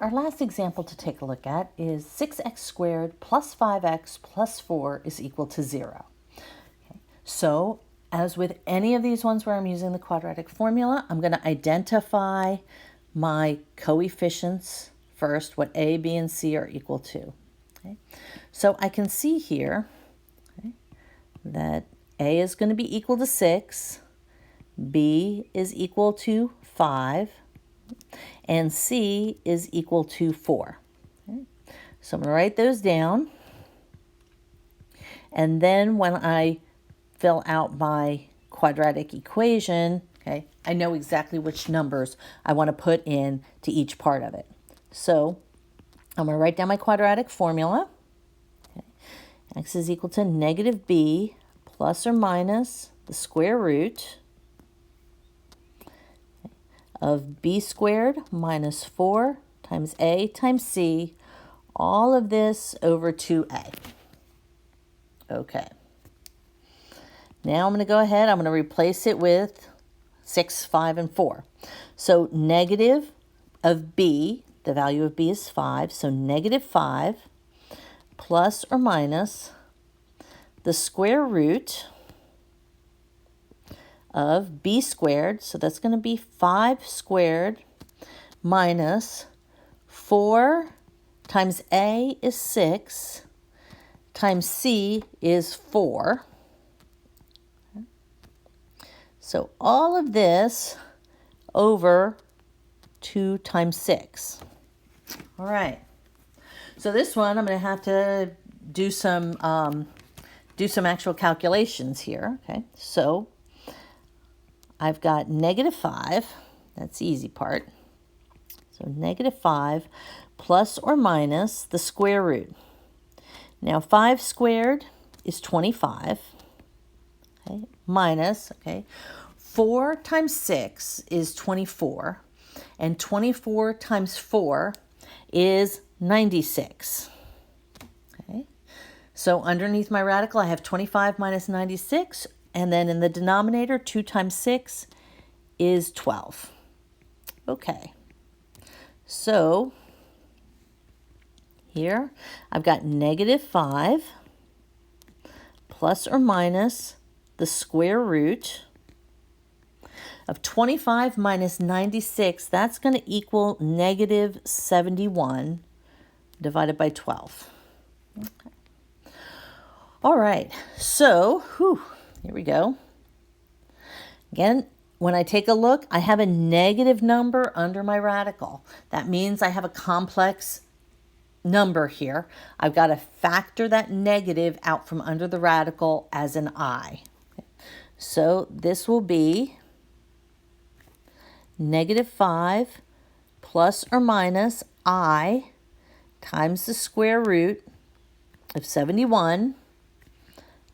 our last example to take a look at is 6x squared plus 5x plus 4 is equal to 0. Okay. So as with any of these ones where I'm using the quadratic formula, I'm going to identify my coefficients first, what a, b, and c are equal to. Okay. So I can see here that a is going to be equal to 6, b is equal to 5, and c is equal to 4. Okay. So I'm going to write those down. And then when I fill out my quadratic equation, okay, I know exactly which numbers I want to put in to each part of it. So I'm going to write down my quadratic formula. Okay. X is equal to negative b plus or minus the square root of b squared minus 4 times a times c, all of this over 2a. Okay. Now I'm going to go ahead, I'm going to replace it with 6, 5, and 4. So negative of b, the value of b is 5, so negative 5 plus or minus the square root of b squared, so that's going to be 5 squared minus 4 times a is 6 times c is 4. So all of this over 2 times 6. All right. So this one I'm going to have to do some actual calculations here. Okay. So I've got negative 5. That's the easy part. So negative 5 plus or minus the square root. Now 5 squared is 25. Okay, minus, okay, 4 times 6 is 24. And 24 times 4 is 96. Okay, so underneath my radical, I have 25 minus 96. And then in the denominator, 2 times 6 is 12. Okay, so here I've got negative 5 plus or minus the square root of 25 minus 96. That's going to equal negative 71 divided by 12. Okay. All right, so here we go. Again, when I take a look, I have a negative number under my radical. That means I have a complex number here. I've got to factor that negative out from under the radical as an I. Okay. So this will be negative 5 plus or minus I times the square root of 71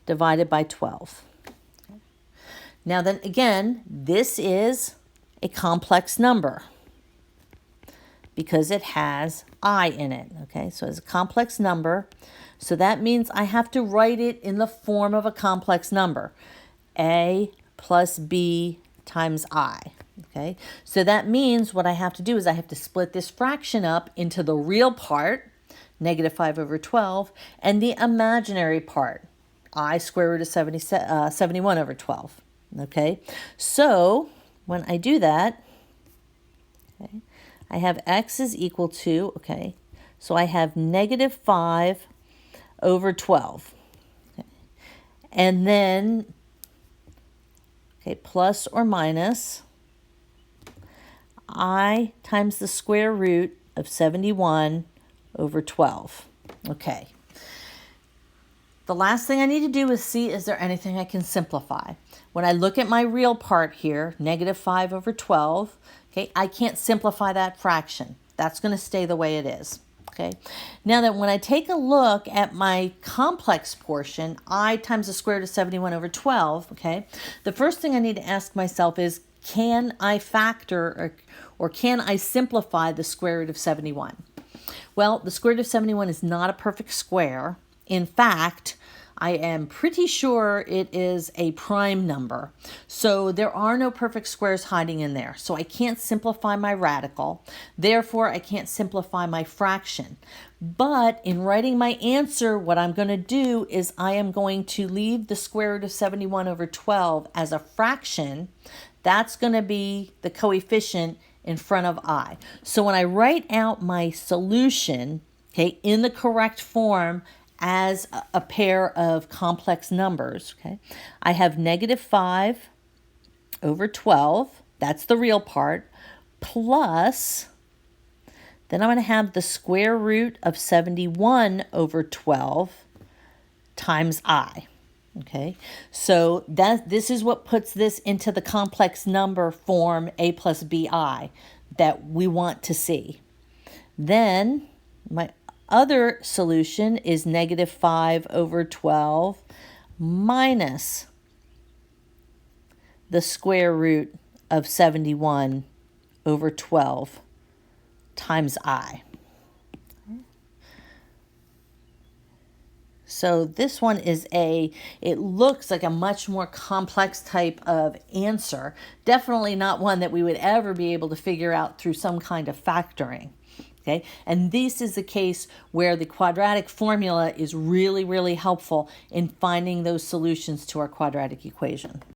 divided by 12. Now then again, this is a complex number because it has I in it, okay? So it's a complex number, so that means I have to write it in the form of a complex number, a plus b times I, okay? So that means what I have to do is I have to split this fraction up into the real part, negative 5 over 12, and the imaginary part, I square root of 71 over 12. Okay, so when I do that, okay, I have x is equal to, okay, so I have negative 5 over 12. Okay. And then, okay, plus or minus I times the square root of 71 over 12. Okay. The last thing I need to do is see, is there anything I can simplify? When I look at my real part here, negative 5 over 12, okay, I can't simplify that fraction. That's going to stay the way it is, okay? Now that when I take a look at my complex portion, I times the square root of 71 over 12, okay, the first thing I need to ask myself is, can I factor or can I simplify the square root of 71? Well, the square root of 71 is not a perfect square. In fact, I am pretty sure it is a prime number. So there are no perfect squares hiding in there. So I can't simplify my radical. Therefore, I can't simplify my fraction. But in writing my answer, what I'm going to do is I am going to leave the square root of 71 over 12 as a fraction. That's going to be the coefficient in front of I. So when I write out my solution, okay, in the correct form as a pair of complex numbers, okay, I have negative 5 over 12, that's the real part, plus, then I'm going to have the square root of 71 over 12 times I. Okay, so this is what puts this into the complex number form a plus bi that we want to see. Then my other solution is negative 5 over 12 minus the square root of 71 over 12 times I. So this one is it looks like a much more complex type of answer. Definitely not one that we would ever be able to figure out through some kind of factoring. Okay, and this is the case where the quadratic formula is really, really helpful in finding those solutions to our quadratic equation.